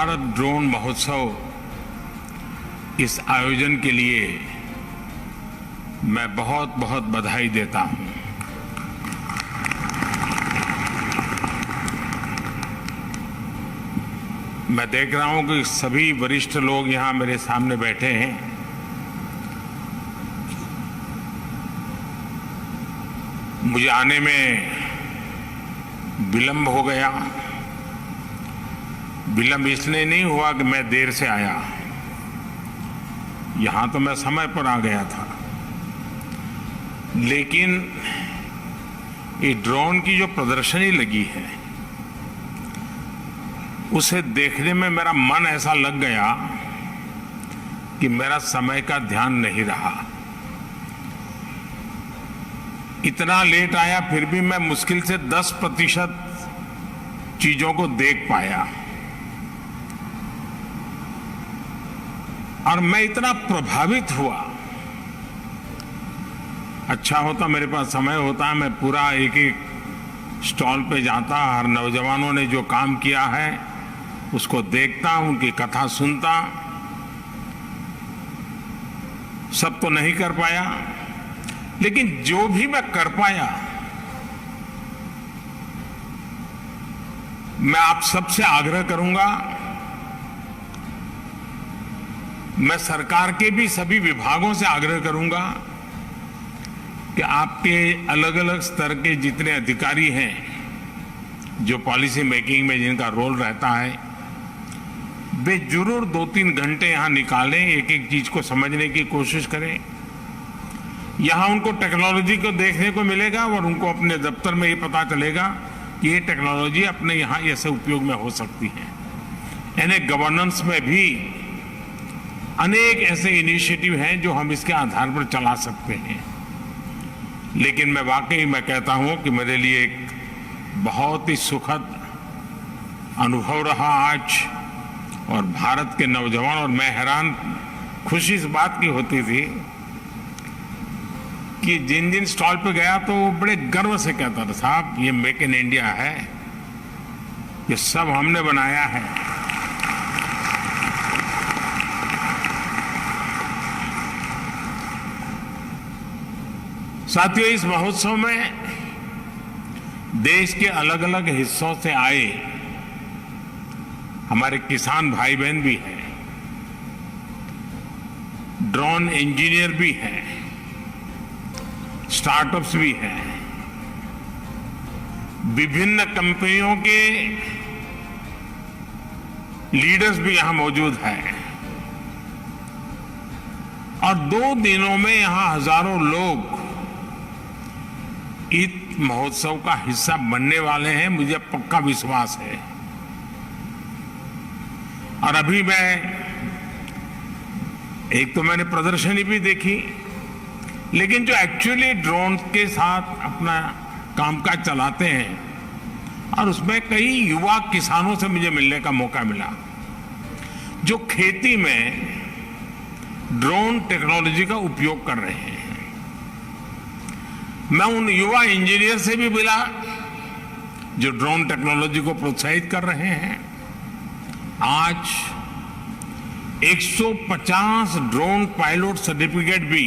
Bharat drone महोत्सव, इस आयोजन के लिए मैं बहुत बहुत बधाई देता हूं। मैं देख रहा हूं कि सभी वरिष्ठ लोग यहां मेरे सामने बैठे हैं। मुझे आने में विलंब हो गया। विलंब इसलिए नहीं हुआ कि मैं देर से आया, यहां तो मैं समय पर आ गया था, लेकिन ये ड्रोन की जो प्रदर्शनी लगी है उसे देखने में मेरा मन ऐसा लग गया कि मेरा समय का ध्यान नहीं रहा। इतना लेट आया, फिर भी मैं मुश्किल से 10% चीजों को देख पाया, और मैं इतना प्रभावित हुआ। अच्छा होता मेरे पास समय होता, मैं पूरा एक एक स्टॉल पे जाता, हर नौजवानों ने जो काम किया है उसको देखता, उनकी कथा सुनता। सब तो नहीं कर पाया, लेकिन जो भी मैं कर पाया, मैं आप सबसे आग्रह करूंगा, मैं सरकार के भी सभी विभागों से आग्रह करूंगा कि आपके अलग अलग स्तर के जितने अधिकारी हैं, जो पॉलिसी मेकिंग में जिनका रोल रहता है, वे जरूर 2-3 घंटे यहां निकालें, एक एक चीज को समझने की कोशिश करें। यहां उनको टेक्नोलॉजी को देखने को मिलेगा और उनको अपने दफ्तर में ये पता चलेगा कि ये टेक्नोलॉजी अपने यहां ऐसे उपयोग में हो सकती है। यानी गवर्नेंस में भी अनेक ऐसे इनिशिएटिव हैं जो हम इसके आधार पर चला सकते हैं। लेकिन मैं वाकई मैं कहता हूं कि मेरे लिए एक बहुत ही सुखद अनुभव रहा आज, और भारत के नौजवान, और मैं हैरान, खुशी इस बात की होती थी कि जिन जिन स्टॉल पे गया तो वो बड़े गर्व से कहता था, साहब ये मेक इन इंडिया है, ये सब हमने बनाया है। साथियों, इस महोत्सव में देश के अलग अलग हिस्सों से आए हमारे किसान भाई बहन भी हैं, ड्रोन इंजीनियर भी हैं, स्टार्टअप्स भी हैं, विभिन्न कंपनियों के लीडर्स भी यहां मौजूद हैं, और 2 दिनों में यहां हजारों लोग इस महोत्सव का हिस्सा बनने वाले हैं, मुझे पक्का विश्वास है। और अभी एक तो मैंने प्रदर्शनी भी देखी, लेकिन जो एक्चुअली ड्रोन के साथ अपना कामकाज चलाते हैं, और उसमें कई युवा किसानों से मुझे मिलने का मौका मिला जो खेती में ड्रोन टेक्नोलॉजी का उपयोग कर रहे हैं। मैं उन युवा इंजीनियर से भी मिला जो ड्रोन टेक्नोलॉजी को प्रोत्साहित कर रहे हैं। आज 150 ड्रोन पायलट सर्टिफिकेट भी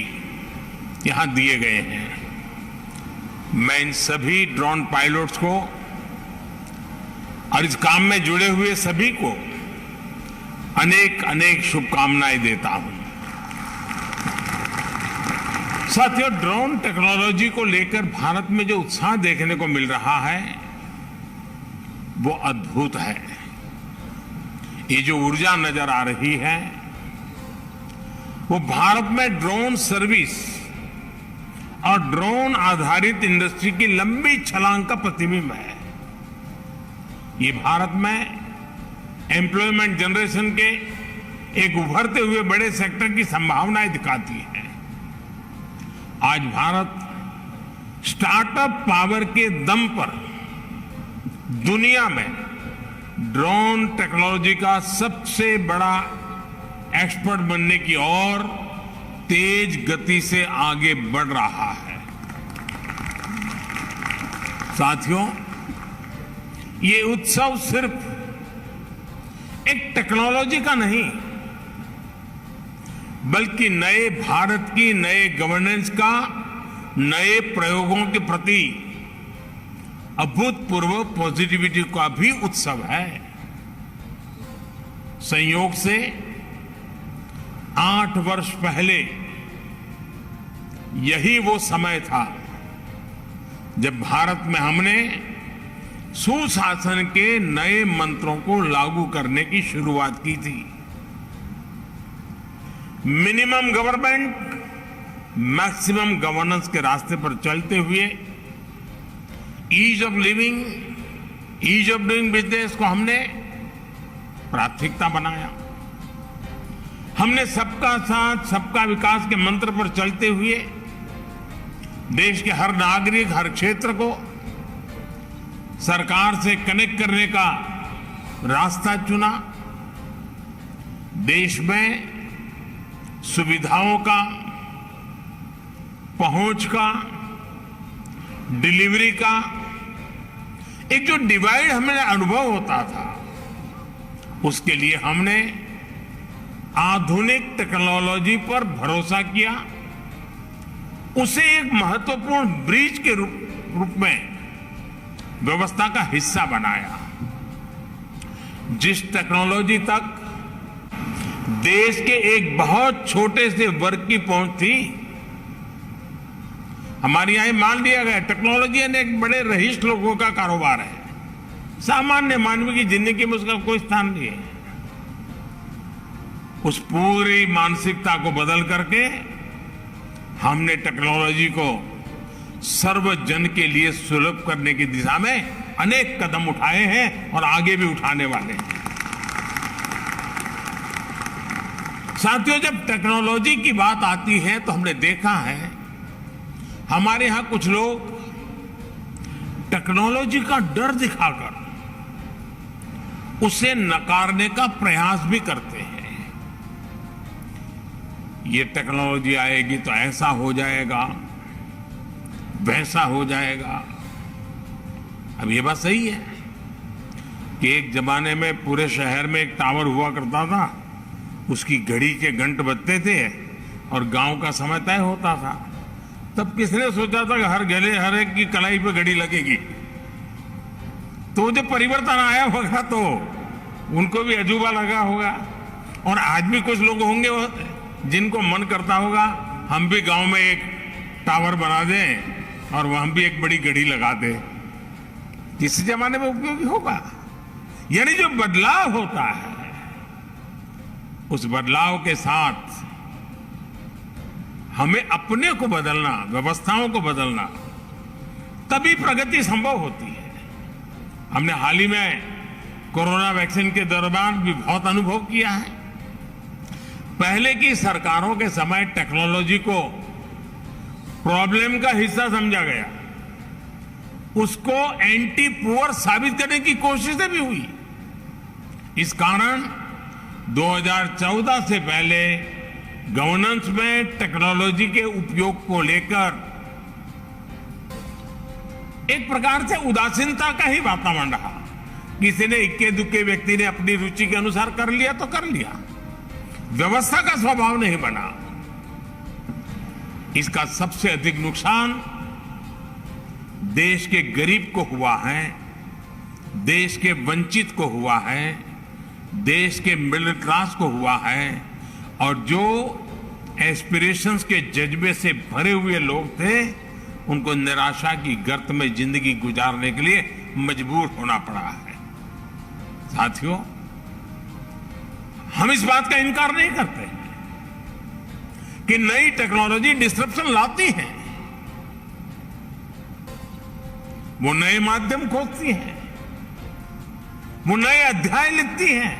यहां दिए गए हैं। मैं इन सभी ड्रोन पायलट्स को और इस काम में जुड़े हुए सभी को अनेक अनेक शुभकामनाएं देता हूं। साथियों, ड्रोन टेक्नोलॉजी को लेकर भारत में जो उत्साह देखने को मिल रहा है वो अद्भुत है। ये जो ऊर्जा नजर आ रही है वो भारत में ड्रोन सर्विस और ड्रोन आधारित इंडस्ट्री की लंबी छलांग का प्रतिबिंब है। ये भारत में एम्प्लॉयमेंट जनरेशन के एक उभरते हुए बड़े सेक्टर की संभावनाएं दिखाती है। आज भारत स्टार्टअप पावर के दम पर दुनिया में ड्रोन टेक्नोलॉजी का सबसे बड़ा एक्सपर्ट बनने की ओर तेज गति से आगे बढ़ रहा है। साथियों, ये उत्सव सिर्फ एक टेक्नोलॉजी का नहीं, बल्कि नए भारत की नए गवर्नेंस का, नए प्रयोगों के प्रति अभूतपूर्व पॉजिटिविटी का भी उत्सव है। संयोग से 8 वर्ष पहले यही वो समय था जब भारत में हमने सुशासन के नए मंत्रों को लागू करने की शुरुआत की थी। मिनिमम गवर्नमेंट मैक्सिमम गवर्नेंस के रास्ते पर चलते हुए ease of living, ease of doing business को हमने प्राथमिकता बनाया। हमने सबका साथ सबका विकास के मंत्र पर चलते हुए देश के हर नागरिक, हर क्षेत्र को सरकार से कनेक्ट करने का रास्ता चुना। देश में सुविधाओं का, पहुंच का, डिलीवरी का एक जो डिवाइड हमें अनुभव होता था, उसके लिए हमने आधुनिक टेक्नोलॉजी पर भरोसा किया, उसे एक महत्वपूर्ण ब्रिज के रूप में व्यवस्था का हिस्सा बनाया। जिस टेक्नोलॉजी तक देश के एक बहुत छोटे से वर्ग की पहुंच थी, हमारे यहां मान लिया गया टेक्नोलॉजी ने एक बड़े रईस लोगों का कारोबार है, सामान्य मानव की जिंदगी में उसका कोई स्थान नहीं है। उस पूरी मानसिकता को बदल करके हमने टेक्नोलॉजी को सर्वजन के लिए सुलभ करने की दिशा में अनेक कदम उठाए हैं और आगे भी उठाने वाले हैं। साथियों, जब टेक्नोलॉजी की बात आती है तो हमने देखा है हमारे यहां कुछ लोग टेक्नोलॉजी का डर दिखाकर उसे नकारने का प्रयास भी करते हैं। ये टेक्नोलॉजी आएगी तो ऐसा हो जाएगा, वैसा हो जाएगा। अब ये बात सही है कि एक जमाने में पूरे शहर में एक टावर हुआ करता था, उसकी घड़ी के घंट बजते थे और गांव का समय तय होता था। तब किसने सोचा था कि हर एक की कलाई पे घड़ी लगेगी? तो जब परिवर्तन आया होगा तो उनको भी अजूबा लगा होगा। और आज भी कुछ लोग होंगे जिनको मन करता होगा हम भी गांव में एक टावर बना दें और वहां भी एक बड़ी घड़ी लगा दें। किस जमाने में उपयोगी होगा? यानी जो बदलाव होता है, उस बदलाव के साथ हमें अपने को बदलना, व्यवस्थाओं को बदलना, तभी प्रगति संभव होती है। हमने हाल ही में कोरोना वैक्सीन के दौरान भी बहुत अनुभव किया है। पहले की सरकारों के समय टेक्नोलॉजी को प्रॉब्लम का हिस्सा समझा गया, उसको एंटी पुअर साबित करने की कोशिशें भी हुई। इस कारण 2014 से पहले गवर्नेंस में टेक्नोलॉजी के उपयोग को लेकर एक प्रकार से उदासीनता का ही वातावरण रहा। किसी ने इक्के दुक्के व्यक्ति ने अपनी रुचि के अनुसार कर लिया तो कर लिया, व्यवस्था का स्वभाव नहीं बना। इसका सबसे अधिक नुकसान देश के गरीब को हुआ है, देश के वंचित को हुआ है, देश के मिडिल क्लास को हुआ है, और जो एस्पिरेशंस के जज्बे से भरे हुए लोग थे उनको निराशा की गर्त में जिंदगी गुजारने के लिए मजबूर होना पड़ा है। साथियों, हम इस बात का इनकार नहीं करते कि नई टेक्नोलॉजी डिस्ट्रप्शन लाती है, वो नए माध्यम खोजती है, वो नए अध्याय लिखती है,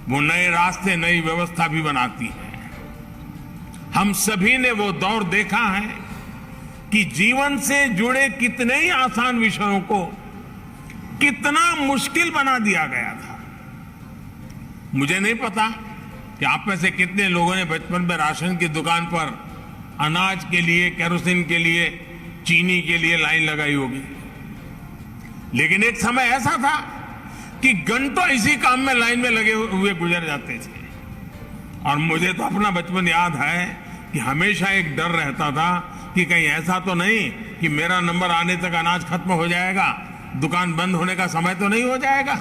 वो नए रास्ते, नई व्यवस्था भी बनाती है। हम सभी ने वो दौर देखा है कि जीवन से जुड़े कितने ही आसान विषयों को कितना मुश्किल बना दिया गया था। मुझे नहीं पता कि आप में से कितने लोगों ने बचपन में राशन की दुकान पर अनाज के लिए, केरोसिन के लिए, चीनी के लिए लाइन लगाई होगी। लेकिन एक समय ऐसा था कि घंटों इसी काम में लाइन में लगे हुए गुजर जाते थे। और मुझे तो अपना बचपन याद है कि हमेशा एक डर रहता था कि कहीं ऐसा तो नहीं कि मेरा नंबर आने तक अनाज खत्म हो जाएगा, दुकान बंद होने का समय तो नहीं हो जाएगा।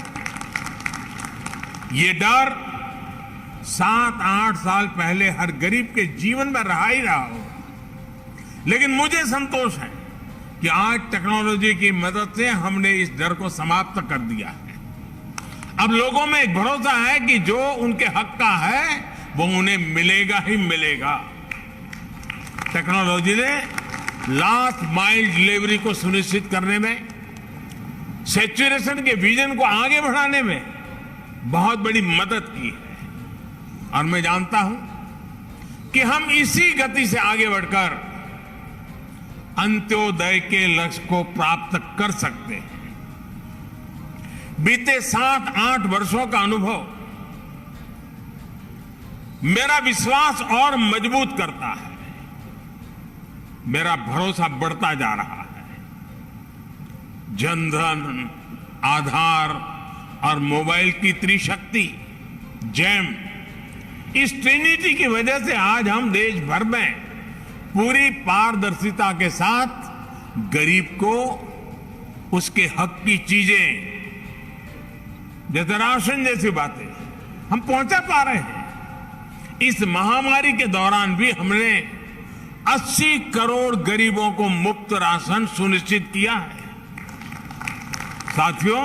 ये डर 7-8 साल पहले हर गरीब के जीवन में रहा ही रहा हो। लेकिन मुझे संतोष है कि आज टेक्नोलॉजी की मदद से हमने इस डर को समाप्त कर दिया है। अब लोगों में एक भरोसा है कि जो उनके हक का है वो उन्हें मिलेगा ही मिलेगा। टेक्नोलॉजी ने लास्ट माइल डिलीवरी को सुनिश्चित करने में, सैचुरेशन के विजन को आगे बढ़ाने में बहुत बड़ी मदद की है। और मैं जानता हूं कि हम इसी गति से आगे बढ़कर अंत्योदय के लक्ष्य को प्राप्त कर सकते हैं। बीते 7-8 वर्षों का अनुभव मेरा विश्वास और मजबूत करता है। मेरा भरोसा बढ़ता जा रहा है। जनधन, आधार और मोबाइल की त्रिशक्ति जैम, इस ट्रिनिटी की वजह से आज हम देश भर में पूरी पारदर्शिता के साथ गरीब को उसके हक की चीजें, जैसे राशन जैसी बातें, हम पहुंचा पा रहे हैं। इस महामारी के दौरान भी हमने 80 करोड़ गरीबों को मुफ्त राशन सुनिश्चित किया है। साथियों,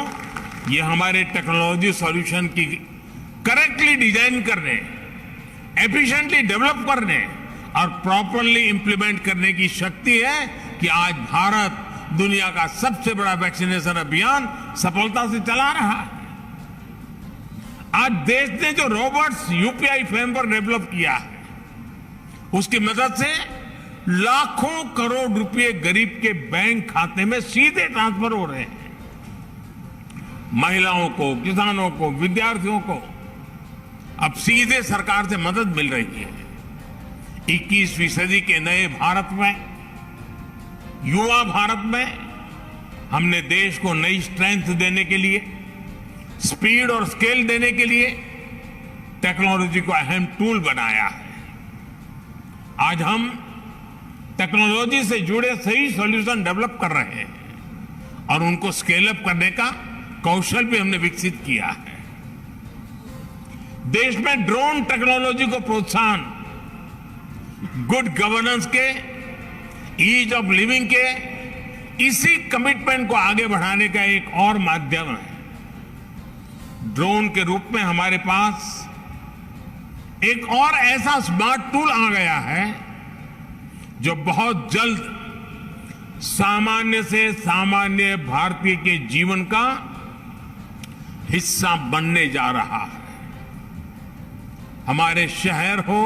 ये हमारे टेक्नोलॉजी सॉल्यूशन की करेक्टली डिजाइन करने, एफिशिएंटली डेवलप करने और प्रॉपरली इंप्लीमेंट करने की शक्ति है कि आज भारत दुनिया का सबसे बड़ा वैक्सीनेशन अभियान सफलता से चला रहा है। आज देश ने जो रोबोट्स यूपीआई फ्रेमवर्क डेवलप किया है, उसकी मदद से लाखों करोड़ रुपए गरीब के बैंक खाते में सीधे ट्रांसफर हो रहे हैं। महिलाओं को, किसानों को, विद्यार्थियों को अब सीधे सरकार से मदद मिल रही है। 21वीं सदी के नए भारत में, युवा भारत में, हमने देश को नई स्ट्रेंथ देने के लिए, स्पीड और स्केल देने के लिए टेक्नोलॉजी को अहम टूल बनाया है। आज हम टेक्नोलॉजी से जुड़े सही सॉल्यूशन डेवलप कर रहे हैं और उनको स्केल अप करने का कौशल भी हमने विकसित किया है। देश में ड्रोन टेक्नोलॉजी को प्रोत्साहन, गुड गवर्नेंस के, ईज ऑफ लिविंग के, इसी कमिटमेंट को आगे बढ़ाने का एक और माध्यम है। ड्रोन के रूप में हमारे पास एक और ऐसा स्मार्ट टूल आ गया है जो बहुत जल्द सामान्य से सामान्य भारतीय के जीवन का हिस्सा बनने जा रहा है। हमारे शहर हो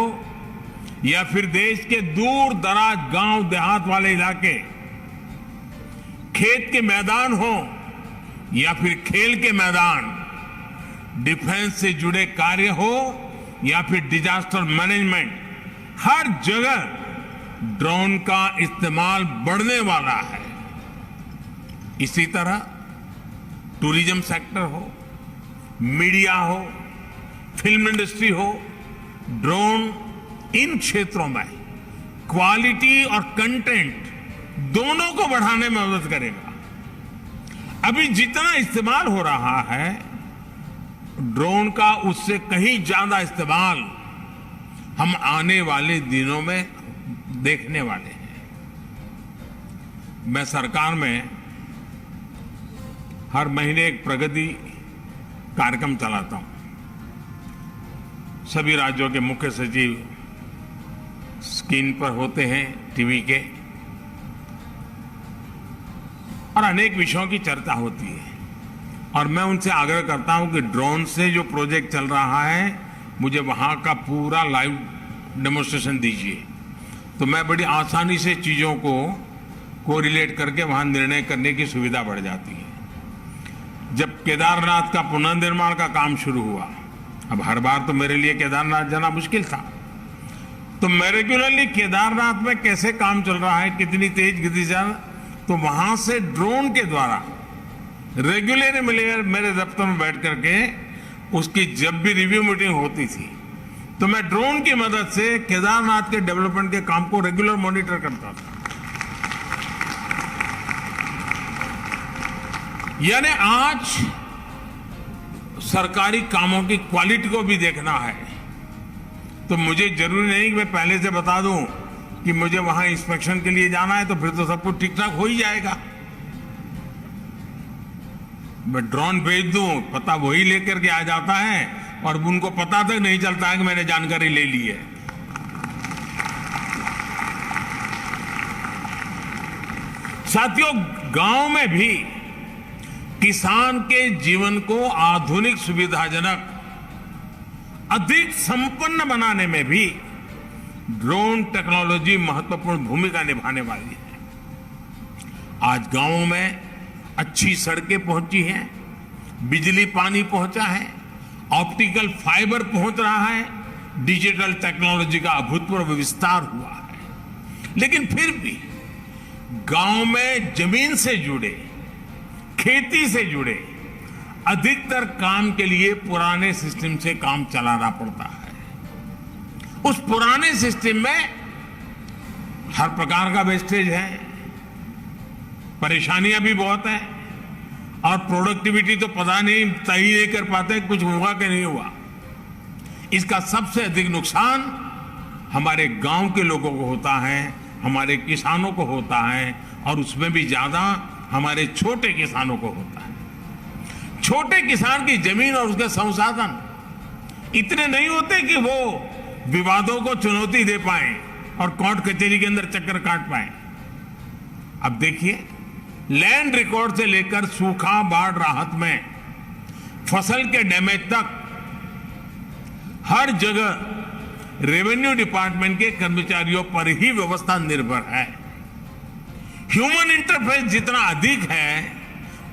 या फिर देश के दूर दराज गांव देहात वाले इलाके, खेत के मैदान हो या फिर खेल के मैदान, डिफेंस से जुड़े कार्य हो या फिर डिजास्टर मैनेजमेंट, हर जगह ड्रोन का इस्तेमाल बढ़ने वाला है। इसी तरह टूरिज्म सेक्टर हो, मीडिया हो, फिल्म इंडस्ट्री हो, ड्रोन इन क्षेत्रों में क्वालिटी और कंटेंट दोनों को बढ़ाने में मदद करेगा। अभी जितना इस्तेमाल हो रहा है ड्रोन का, उससे कहीं ज्यादा इस्तेमाल हम आने वाले दिनों में देखने वाले हैं। मैं सरकार में हर महीने एक प्रगति कार्यक्रम चलाता हूं। सभी राज्यों के मुख्य सचिव स्क्रीन पर होते हैं, टीवी के, और अनेक विषयों की चर्चा होती है। और मैं उनसे आग्रह करता हूं कि ड्रोन से जो प्रोजेक्ट चल रहा है, मुझे वहां का पूरा लाइव डेमोन्स्ट्रेशन दीजिए, तो मैं बड़ी आसानी से चीजों को कोरिलेट करके वहां निर्णय करने की सुविधा बढ़ जाती है। जब केदारनाथ का पुनर्निर्माण का काम शुरू हुआ, अब हर बार तो मेरे लिए केदारनाथ जाना मुश्किल था, तो मैं रेगुलरली केदारनाथ में कैसे काम चल रहा है, कितनी तेज गति से, तो वहां से ड्रोन के द्वारा रेगुलर मेरे दफ्तर में बैठ करके उसकी जब भी रिव्यू मीटिंग होती थी तो मैं ड्रोन की मदद से केदारनाथ के डेवलपमेंट के काम को रेगुलर मॉनिटर करता था। यानी आज सरकारी कामों की क्वालिटी को भी देखना है तो मुझे जरूरी नहीं कि मैं पहले से बता दूं कि मुझे वहां इंस्पेक्शन के लिए जाना है तो फिर तो सब कुछ ठीक ठाक हो ही जाएगा। मैं ड्रोन भेज दूं, पता वही लेकर के आ जाता है और उनको पता तक नहीं चलता है कि मैंने जानकारी ले ली है। साथियों, गांव में भी किसान के जीवन को आधुनिक सुविधाजनक अधिक संपन्न बनाने में भी ड्रोन टेक्नोलॉजी महत्वपूर्ण भूमिका निभाने वाली है। आज गांवों में अच्छी सड़कें पहुंची हैं, बिजली पानी पहुंचा है, ऑप्टिकल फाइबर पहुंच रहा है, डिजिटल टेक्नोलॉजी का अभूतपूर्व विस्तार हुआ है। लेकिन फिर भी गांव में जमीन से जुड़े, खेती से जुड़े अधिकतर काम के लिए पुराने सिस्टम से काम चलाना पड़ता है। उस पुराने सिस्टम में हर प्रकार का वेस्टेज है, परेशानियां भी बहुत हैं और प्रोडक्टिविटी तो पता नहीं तय ही नहीं कर पाते कुछ हुआ कि नहीं हुआ। इसका सबसे अधिक नुकसान हमारे गांव के लोगों को होता है, हमारे किसानों को होता है और उसमें भी ज्यादा हमारे छोटे किसानों को होता है। छोटे किसान की जमीन और उसके संसाधन इतने नहीं होते कि वो विवादों को चुनौती दे पाए और कोर्ट कचहरी के अंदर चक्कर काट पाए। अब देखिए, लैंड रिकॉर्ड से लेकर सूखा, बाढ़ राहत में, फसल के डैमेज तक हर जगह रेवेन्यू डिपार्टमेंट के कर्मचारियों पर ही व्यवस्था निर्भर है। ह्यूमन इंटरफेस जितना अधिक है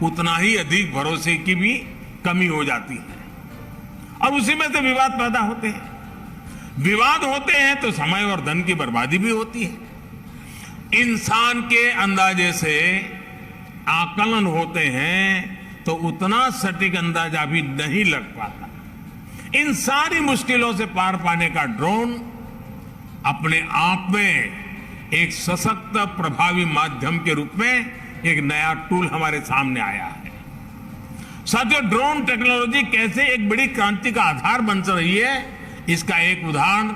उतना ही अधिक भरोसे की भी कमी हो जाती है और उसी में से विवाद पैदा होते हैं। विवाद होते हैं तो समय और धन की बर्बादी भी होती है। इंसान के अंदाजे से आकलन होते हैं तो उतना सटीक अंदाजा भी नहीं लग पाता। इन सारी मुश्किलों से पार पाने का ड्रोन अपने आप में एक सशक्त प्रभावी माध्यम के रूप में एक नया टूल हमारे सामने आया है। साथियों, ड्रोन टेक्नोलॉजी कैसे एक बड़ी क्रांति का आधार बन रही है, इसका एक उदाहरण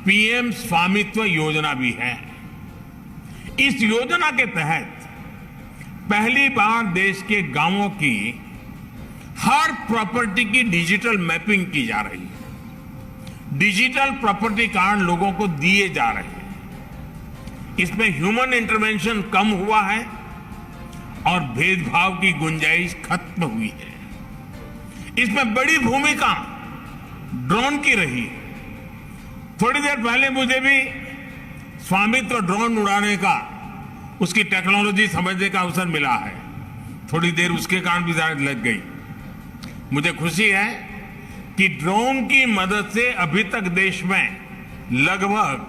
पीएम स्वामित्व योजना भी है। इस योजना के तहत पहली बार देश के गांवों की हर प्रॉपर्टी की डिजिटल मैपिंग की जा रही है। डिजिटल प्रॉपर्टी कार्ड लोगों को दिए जा रहे हैं। इसमें ह्यूमन इंटरवेंशन कम हुआ है और भेदभाव की गुंजाइश खत्म हुई है। इसमें बड़ी भूमिका ड्रोन की रही है। थोड़ी देर पहले मुझे भी स्वामित्व ड्रोन उड़ाने का, उसकी टेक्नोलॉजी समझने का अवसर मिला है। थोड़ी देर उसके कारण भी शायद लग गई। मुझे खुशी है कि ड्रोन की मदद से अभी तक देश में लगभग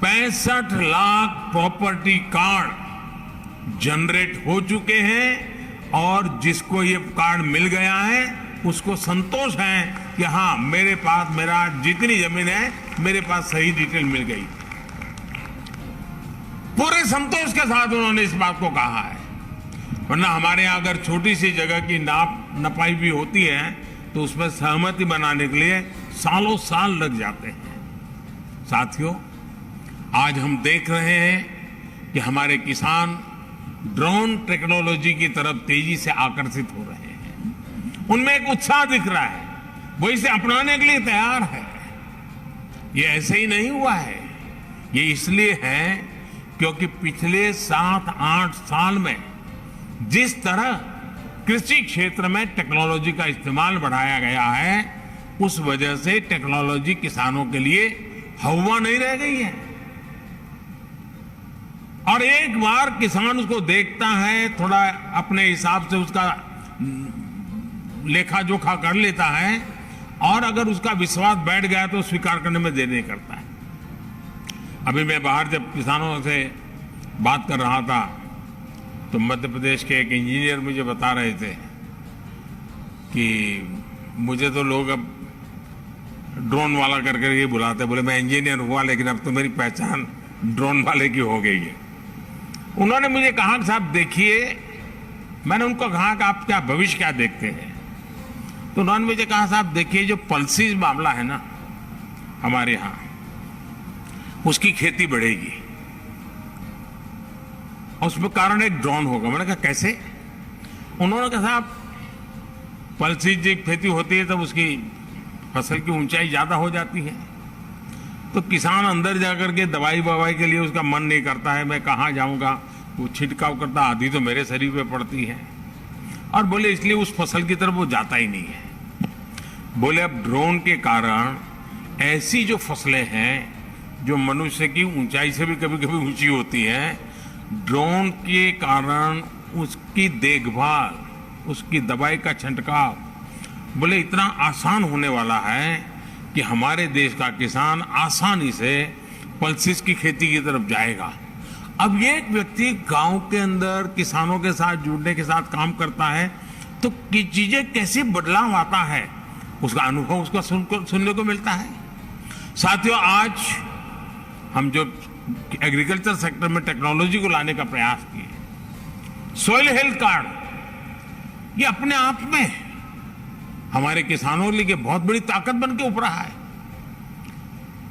65 लाख प्रॉपर्टी कार्ड जनरेट हो चुके हैं और जिसको ये कार्ड मिल गया है उसको संतोष है कि हाँ, मेरे पास मेरा जितनी जमीन है मेरे पास सही डिटेल मिल गई। पूरे संतोष के साथ उन्होंने इस बात को कहा है। वरना हमारे यहां अगर छोटी सी जगह की नपाई भी होती है तो उसमें सहमति बनाने के लिए सालों साल लग जाते हैं। साथियों, आज हम देख रहे हैं कि हमारे किसान ड्रोन टेक्नोलॉजी की तरफ तेजी से आकर्षित हो रहे हैं। उनमें एक उत्साह दिख रहा है, वो इसे अपनाने के लिए तैयार है। ये ऐसे ही नहीं हुआ है, ये इसलिए है क्योंकि पिछले 7-8 साल में जिस तरह कृषि क्षेत्र में टेक्नोलॉजी का इस्तेमाल बढ़ाया गया है, उस वजह से टेक्नोलॉजी किसानों के लिए हवा नहीं रह गई है। और एक बार किसान उसको देखता है, थोड़ा अपने हिसाब से उसका लेखा जोखा कर लेता है और अगर उसका विश्वास बैठ गया तो स्वीकार करने में देर नहीं करता है। अभी मैं बाहर जब किसानों से बात कर रहा था तो मध्य प्रदेश के एक इंजीनियर मुझे बता रहे थे कि मुझे तो लोग अब ड्रोन वाला कर करके बुलाते, बोले मैं इंजीनियर हुआ लेकिन अब तो मेरी पहचान ड्रोन वाले की हो गई है। उन्होंने मुझे कहा कि साहब देखिए, मैंने उनको कहा कि आप क्या भविष्य क्या देखते हैं, तो उन्होंने मुझे कहा साहब देखिए, जो पल्सीज मामला है ना हमारे यहां, उसकी खेती बढ़ेगी और उसमें कारण एक ड्रोन होगा। मैंने कहा कैसे? उन्होंने कहा साहब पल्सीज की खेती होती है तब उसकी फसल की ऊंचाई ज्यादा हो जाती है, तो किसान अंदर जाकर के दवाई ववाई के लिए उसका मन नहीं करता है, मैं कहाँ जाऊंगा, वो छिड़काव करता, आधी तो मेरे शरीर पे पड़ती है, और बोले इसलिए उस फसल की तरफ वो जाता ही नहीं है। बोले अब ड्रोन के कारण ऐसी जो फसलें हैं जो मनुष्य की ऊंचाई से भी कभी कभी ऊंची होती है, ड्रोन के कारण उसकी देखभाल, उसकी दवाई का छिड़काव बोले इतना आसान होने वाला है कि हमारे देश का किसान आसानी से पल्सिस की खेती की तरफ जाएगा। अब ये एक व्यक्ति गांव के अंदर किसानों के साथ जुड़ने के साथ काम करता है तो चीजें कैसे बदलाव आता है, उसका अनुभव उसका सुनने को मिलता है। साथियों, आज हम जो एग्रीकल्चर सेक्टर में टेक्नोलॉजी को लाने का प्रयास किए, सॉइल हेल्थ कार्ड, ये अपने आप में हमारे किसानों के लिए बहुत बड़ी ताकत बन के उभरा है।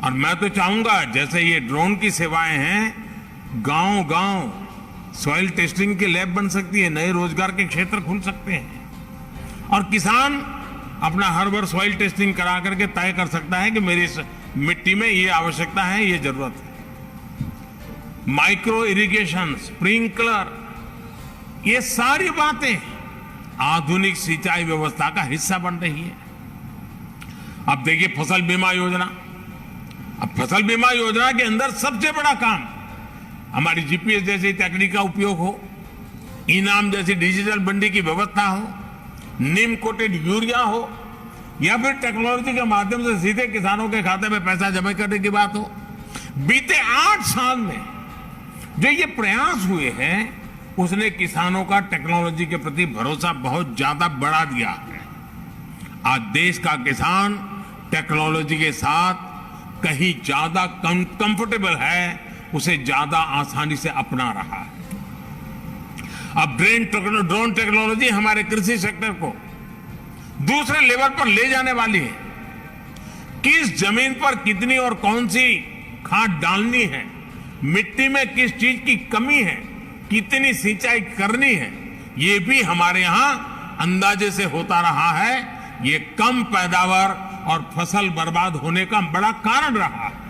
और मैं तो चाहूंगा जैसे ये ड्रोन की सेवाएं हैं, गांव गांव सॉइल टेस्टिंग की लैब बन सकती है, नए रोजगार के क्षेत्र खुल सकते हैं और किसान अपना हर बार सॉइल टेस्टिंग करा करके तय कर सकता है कि मेरी मिट्टी में ये आवश्यकता है, ये जरूरत है। माइक्रो इरिगेशन, स्प्रिंकलर, ये सारी बातें आधुनिक सिंचाई व्यवस्था का हिस्सा बन रही है। अब देखिए फसल बीमा योजना, अब फसल बीमा योजना के अंदर सबसे बड़ा काम हमारी जीपीएस जैसी तकनीक का उपयोग हो, इनाम जैसी डिजिटल मंडी की व्यवस्था हो, नीम कोटेड यूरिया हो, या फिर टेक्नोलॉजी के माध्यम से सीधे किसानों के खाते में पैसा जमा करने की बात हो। बीते 8 साल में जो ये प्रयास हुए हैं, उसने किसानों का टेक्नोलॉजी के प्रति भरोसा बहुत ज्यादा बढ़ा दिया है। आज देश का किसान टेक्नोलॉजी के साथ कहीं ज्यादा कंफर्टेबल है, उसे ज्यादा आसानी से अपना रहा है। अब ड्रोन टेक्नोलॉजी हमारे कृषि सेक्टर को दूसरे लेवल पर ले जाने वाली है। किस जमीन पर कितनी और कौन सी खाद डालनी है, मिट्टी में किस चीज की कमी है, कितनी सिंचाई करनी है, ये भी हमारे यहां अंदाजे से होता रहा है। ये कम पैदावार और फसल बर्बाद होने का बड़ा कारण रहा है।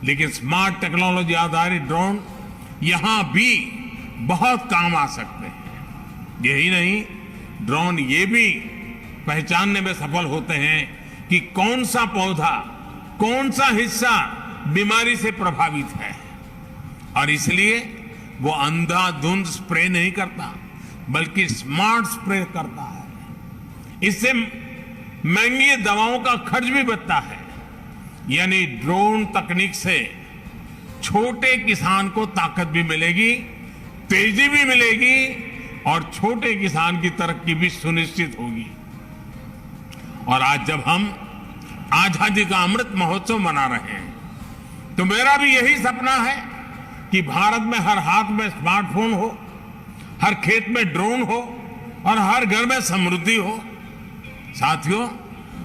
लेकिन स्मार्ट टेक्नोलॉजी आधारित ड्रोन यहां भी बहुत काम आ सकते हैं। यही नहीं, ड्रोन ये भी पहचानने में सफल होते हैं कि कौन सा पौधा, कौन सा हिस्सा बीमारी से प्रभावित है, और इसलिए वो अंधाधुंध स्प्रे नहीं करता बल्कि स्मार्ट स्प्रे करता है। इससे महंगी दवाओं का खर्च भी बचता है। यानी ड्रोन तकनीक से छोटे किसान को ताकत भी मिलेगी, तेजी भी मिलेगी और छोटे किसान की तरक्की भी सुनिश्चित होगी। और आज जब हम आजादी का अमृत महोत्सव मना रहे हैं, तो मेरा भी यही सपना है कि भारत में हर हाथ में स्मार्टफोन हो, हर खेत में ड्रोन हो और हर घर में समृद्धि हो। साथियों,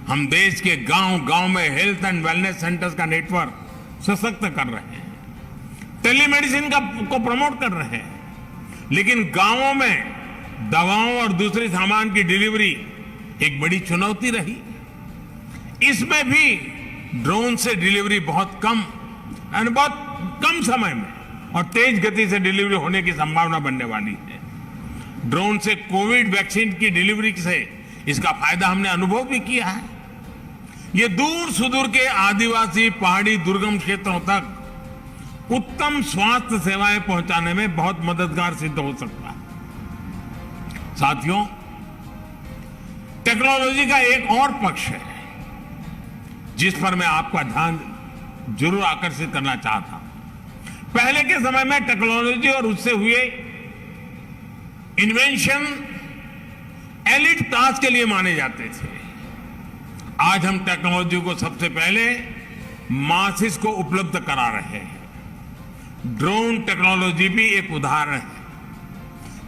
हम देश के गांव-गांव में हेल्थ एंड वेलनेस सेंटर्स का नेटवर्क सशक्त कर रहे हैं, टेलीमेडिसिन को प्रमोट कर रहे हैं, लेकिन गांवों में दवाओं और दूसरी सामान की डिलीवरी एक बड़ी चुनौती रही। इसमें भी ड्रोन से डिलीवरी बहुत कम यानी बहुत कम समय में और तेज गति से डिलीवरी होने की संभावना बनने वाली है। ड्रोन से कोविड वैक्सीन की डिलीवरी से इसका फायदा हमने अनुभव भी किया है। ये दूर सुदूर के आदिवासी, पहाड़ी, दुर्गम क्षेत्रों तक उत्तम स्वास्थ्य सेवाएं पहुंचाने में बहुत मददगार सिद्ध हो सकता है। साथियों, टेक्नोलॉजी का एक और पक्ष है जिस पर मैं आपका ध्यान जरूर आकर्षित करना चाहता हूं। पहले के समय में टेक्नोलॉजी और उससे हुए इन्वेंशन एलिट क्लास के लिए माने जाते थे। आज हम टेक्नोलॉजी को सबसे पहले मासिस को उपलब्ध करा रहे हैं। ड्रोन टेक्नोलॉजी भी एक उदाहरण है।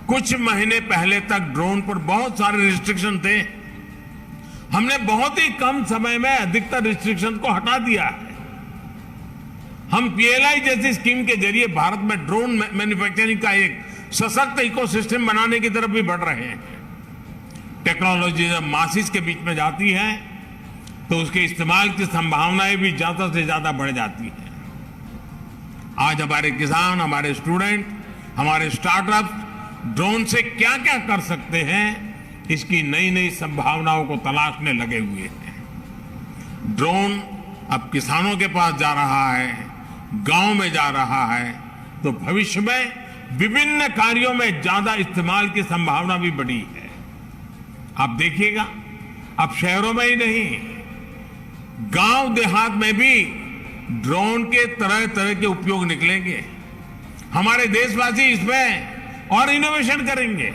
कुछ महीने पहले तक ड्रोन पर बहुत सारे रिस्ट्रिक्शन थे। हमने बहुत ही कम समय में अधिकतर रिस्ट्रिक्शन को हटा दिया है। हम पीएलआई जैसी स्कीम के जरिए भारत में ड्रोन मैन्युफैक्चरिंग का एक सशक्त इकोसिस्टम बनाने की तरफ भी बढ़ रहे हैं। टेक्नोलॉजी जब मासिस के बीच में जाती है तो उसके इस्तेमाल की संभावनाएं भी ज्यादा से ज्यादा बढ़ जाती हैं। आज हमारे किसान, हमारे स्टूडेंट, हमारे स्टार्टअप ड्रोन से क्या क्या कर सकते हैं, इसकी नई नई संभावनाओं को तलाशने लगे हुए हैं। ड्रोन अब किसानों के पास जा रहा है, गांव में जा रहा है, तो भविष्य में विभिन्न कार्यों में ज्यादा इस्तेमाल की संभावना भी बढ़ी है। आप देखिएगा, अब शहरों में ही नहीं, गांव देहात में भी ड्रोन के तरह तरह के उपयोग निकलेंगे। हमारे देशवासी इसमें और इनोवेशन करेंगे।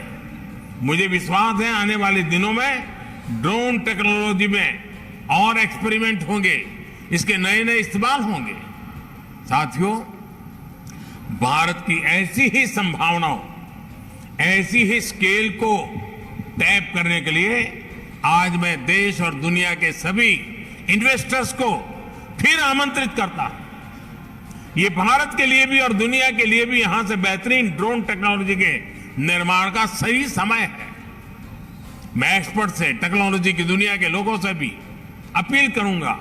मुझे विश्वास है आने वाले दिनों में ड्रोन टेक्नोलॉजी में और एक्सपेरिमेंट होंगे, इसके नए नए इस्तेमाल होंगे। साथियों, भारत की ऐसी ही संभावनाओं, ऐसी ही स्केल को टैप करने के लिए आज मैं देश और दुनिया के सभी इन्वेस्टर्स को फिर आमंत्रित करता हूं। ये भारत के लिए भी और दुनिया के लिए भी यहां से बेहतरीन ड्रोन टेक्नोलॉजी के निर्माण का सही समय है। मैं एक्सपर्ट से, टेक्नोलॉजी की दुनिया के लोगों से भी अपील करूंगा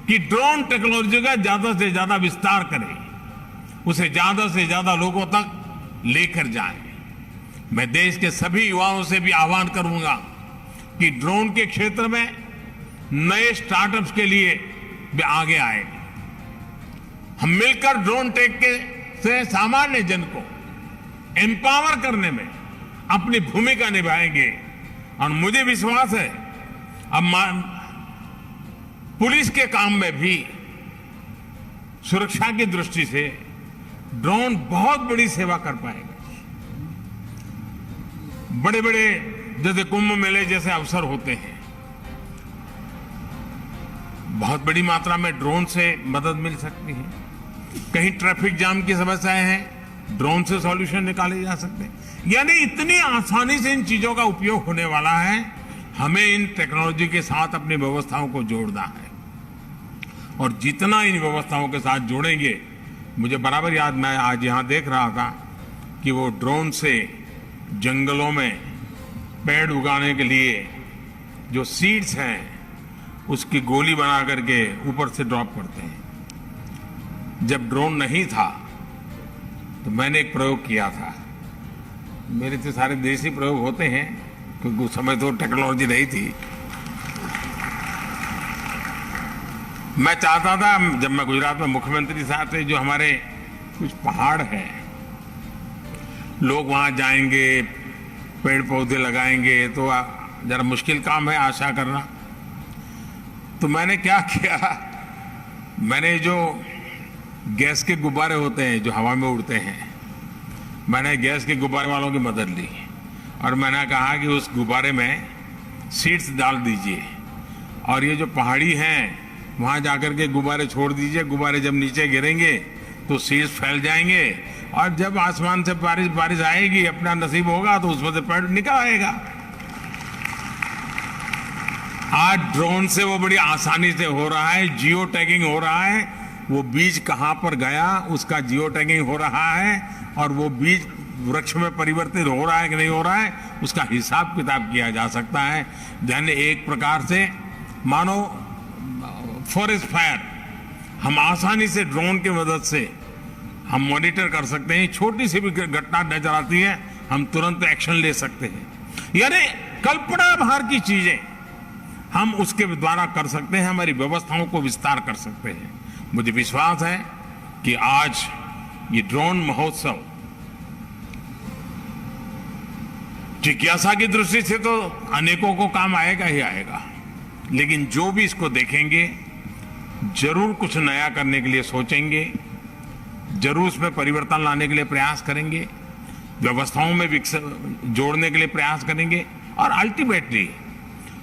कि ड्रोन टेक्नोलॉजी का ज्यादा से ज्यादा विस्तार करें, उसे ज्यादा से ज्यादा लोगों तक लेकर जाएं। मैं देश के सभी युवाओं से भी आह्वान करूंगा कि ड्रोन के क्षेत्र में नए स्टार्टअप्स के लिए भी आगे आए। हम मिलकर ड्रोन टेक के से सामान्य जन को एम्पावर करने में अपनी भूमिका निभाएंगे। और मुझे विश्वास है अब पुलिस के काम में भी सुरक्षा की दृष्टि से ड्रोन बहुत बड़ी सेवा कर पाएगा। बड़े बड़े जैसे कुंभ मेले जैसे अवसर होते हैं, बहुत बड़ी मात्रा में ड्रोन से मदद मिल सकती है। कहीं ट्रैफिक जाम की समस्याएं हैं, ड्रोन से सॉल्यूशन निकाले जा सकते हैं। यानी इतनी आसानी से इन चीजों का उपयोग होने वाला है। हमें इन टेक्नोलॉजी के साथ अपनी व्यवस्थाओं को जोड़ना है, और जितना इन व्यवस्थाओं के साथ जोड़ेंगे, मुझे बराबर याद, मैं आज यहां देख रहा था कि वो ड्रोन से जंगलों में पेड़ उगाने के लिए जो सीड्स हैं उसकी गोली बना करके ऊपर से ड्रॉप करते हैं। जब ड्रोन नहीं था तो मैंने एक प्रयोग किया था। मेरे तो सारे देसी प्रयोग होते हैं क्योंकि उस समय तो टेक्नोलॉजी नहीं थी। मैं चाहता था, जब मैं गुजरात में मुख्यमंत्री साहब थे, जो हमारे कुछ पहाड़ हैं, लोग वहां जाएंगे, पेड़ पौधे लगाएंगे, तो जरा मुश्किल काम है आशा करना। तो मैंने क्या किया, मैंने जो गैस के गुब्बारे होते हैं जो हवा में उड़ते हैं, मैंने गैस के गुब्बारे वालों की मदद ली और मैंने कहा कि उस गुब्बारे में सीड्स डाल दीजिए और ये जो पहाड़ी हैं वहां जाकर के गुब्बारे छोड़ दीजिए। गुब्बारे जब नीचे गिरेंगे तो सीड्स फैल जाएंगे और जब आसमान से बारिश आएगी, अपना नसीब होगा तो उसमें से पेड़ निकल आएगा। आज ड्रोन से वो बड़ी आसानी से हो रहा है, जियो टैगिंग हो रहा है। वो बीज कहां पर गया उसका जियो टैगिंग हो रहा है और वो बीज वृक्ष में परिवर्तित हो रहा है कि नहीं हो रहा है उसका हिसाब किताब किया जा सकता है। यानी एक प्रकार से मानो फॉरेस्ट फायर, हम आसानी से ड्रोन की मदद से हम मॉनिटर कर सकते हैं। छोटी सी भी घटना नजर आती है, हम तुरंत एक्शन ले सकते हैं। यानी कल्पना बाहर की चीजें हम उसके द्वारा कर सकते हैं, हमारी व्यवस्थाओं को विस्तार कर सकते हैं। मुझे विश्वास है कि आज ये ड्रोन महोत्सव जिज्ञासा की दृष्टि से तो अनेकों को काम आएगा ही आएगा, लेकिन जो भी इसको देखेंगे जरूर कुछ नया करने के लिए सोचेंगे, जरूर उसमें परिवर्तन लाने के लिए प्रयास करेंगे। व्यवस्थाओं में जोड़ने के लिए प्रयास करेंगे और अल्टीमेटली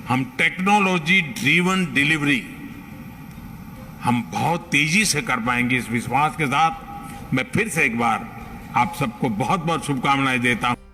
हम टेक्नोलॉजी ड्रिवन डिलीवरी हम बहुत तेजी से कर पाएंगे। इस विश्वास के साथ मैं फिर से एक बार आप सबको बहुत बहुत शुभकामनाएं देता हूं।